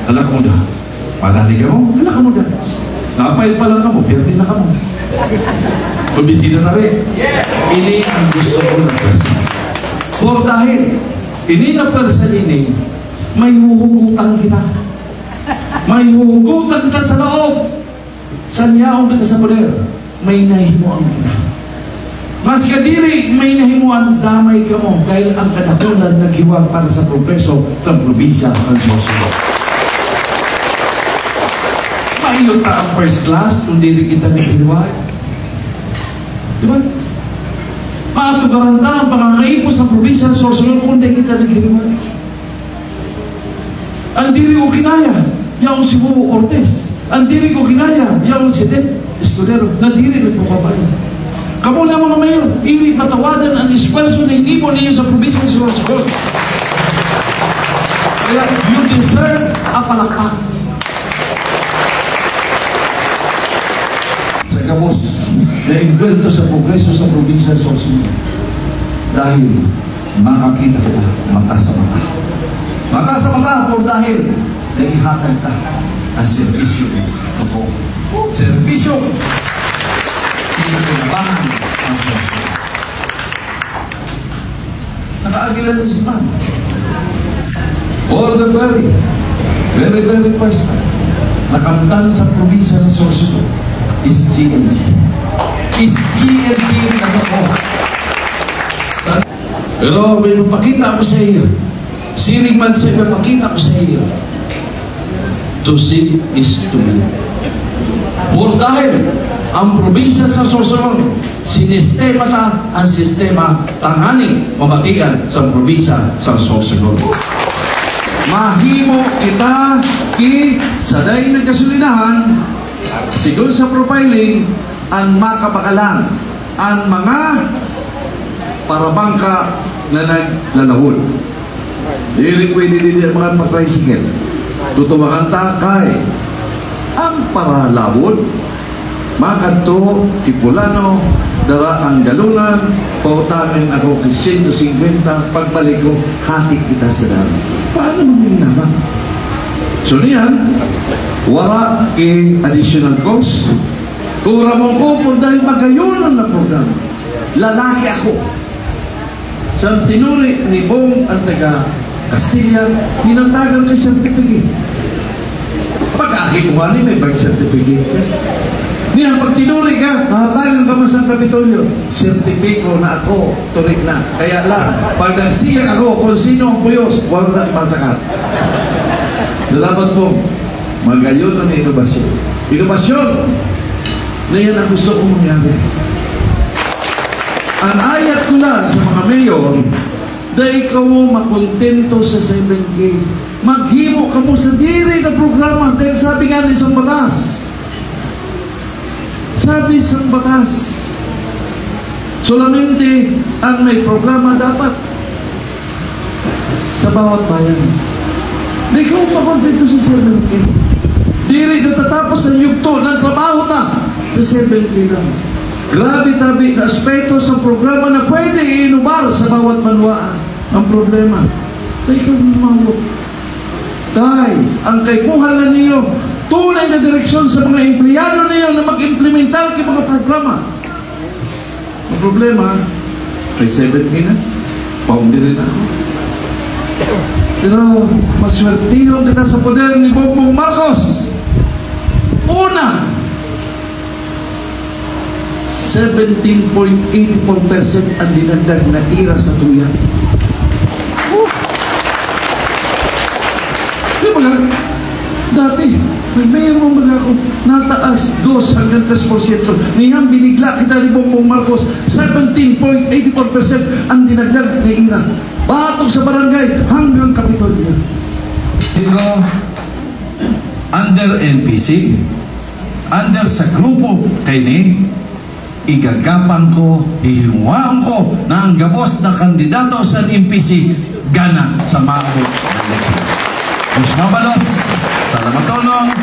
Alak mo da. Madali ka mo, alak mo da. Napayad pa lang ka mo, pero na ka mo. Pabisita na rin. Ini ang gusto ko ng person. For dahil, ini na person ini, may huhugutan kita. May huhugutan kita sa loob. Sanyaong kita sa poder, may nahimuan kita. Mas kadiri, may nahimuan, damay ka mo dahil ang kadakulan naghiwag para sa progreso sa probinsya ng Sorsogon. Maiyot ta ang first class kung dili kita naghiwag. Diba? Maatugaranta ang pangangaipo sa probinsya ng Sorsogon kung dili kita naghiwag. Ang diri ko kinaya, yaong si Buo Ortiz. Ang diri ko kinaya, yaong si Ted Escudero, na diri nagpukabayan. Kamu na mga mayor, iri patawadan ang espanso na hindi mo ninyo sa probinsya ng Sorsogon. Kaya you deserve a palakpak. Sa kabos, na-invento sa progreso sa probinsya ng Sorsogon. Dahil makakita kita mata sa mata. Mata sa mata po dahil naihatag ta ang servisyo totoo. Servisyo pinagkinabangan ang Sorsogon. Nakaagilan na si Man. All the very first time nakamtan sa probinsya ng Sorsogon is GLG. Is GLG na totoo. Pero may mapakita ko sa iyo. Siring man sa mapakita ko sa iyo. To see is to believe. For dahil ang probinsya sa Sorsogon, sinistema ta ang sistema tangani mamatian sa probinsya sa Sorsogon. Mahimo kita sa day nagkasulinahan, sigon sa profiling, ang makabakalan, ang mga parabangka na naglalahol. Dili pwede din mga mag-tricycle. Tutuwakan ta kay ang paralawod, makanto, Kipulano, dara ang galunan, pautamin ako kay 150, pagbalik ko, hati kita sa dami. Paano maminaman? So niyan, wala kay additional cost. Kung ramon ko po dahil magayunan na program, lalaki ako. Sa tinuri ni Bong ang taga Castilla, hinantagan kay certificate. Pag-aki ko nga may birth certificate ka. Niya, pag tinuri ka, hatagan ka man sa Kapitolyo, sertipiko na ako, turik na. Kaya lang, pag nagsiyak ako kung sino ang puyos, wala na masakat. Salamat po. Magayon ang inobasyon. Inobasyon na yan ang gusto kong mangyari. Ang ayat ko lang sa mga mayor, dahil ka mo makontento sa 7K. Maghimo ka mo sa diri na programa dahil sabi nga ni isang batas. Sabi isang batas. Solamente ang may programa dapat sa bawat bayan. Dahil ka mo makontento sa 7K. Diri natatapos ang yugto ng trabaho ta sa 7K lang. Grabe-tabi na aspeto sa programa na pwede iinubar sa bawat banwaan. Ang problema, tayo kang lumawag. Dahil, ang kaipuhan na niyo, tunay na direksyon sa mga empleyado niyo na mag-implementar kay mga programa. Ang problema, kay 7K na, paundi rin ako. Pero, maswertiho kita sa poder ni Bongbong Marcos. Una, 17.84% ang dinagdag na ira sa tuyan. Di ba nga? Dati, may mayroong mga ako nataas 2 hanggang 3%. Niyang binigla kita ni Bongbong Marcos, 17.84% ang dinagdag na ira. Batok sa barangay hanggang Kapitolyo. Ito, under NPC, under sa grupo kay ni, igagapang ko, hihiwaan ko na ang gabos na kandidato sa NPC gana sa maabot ng eleksyon. Mas mabalos, salamat tulong,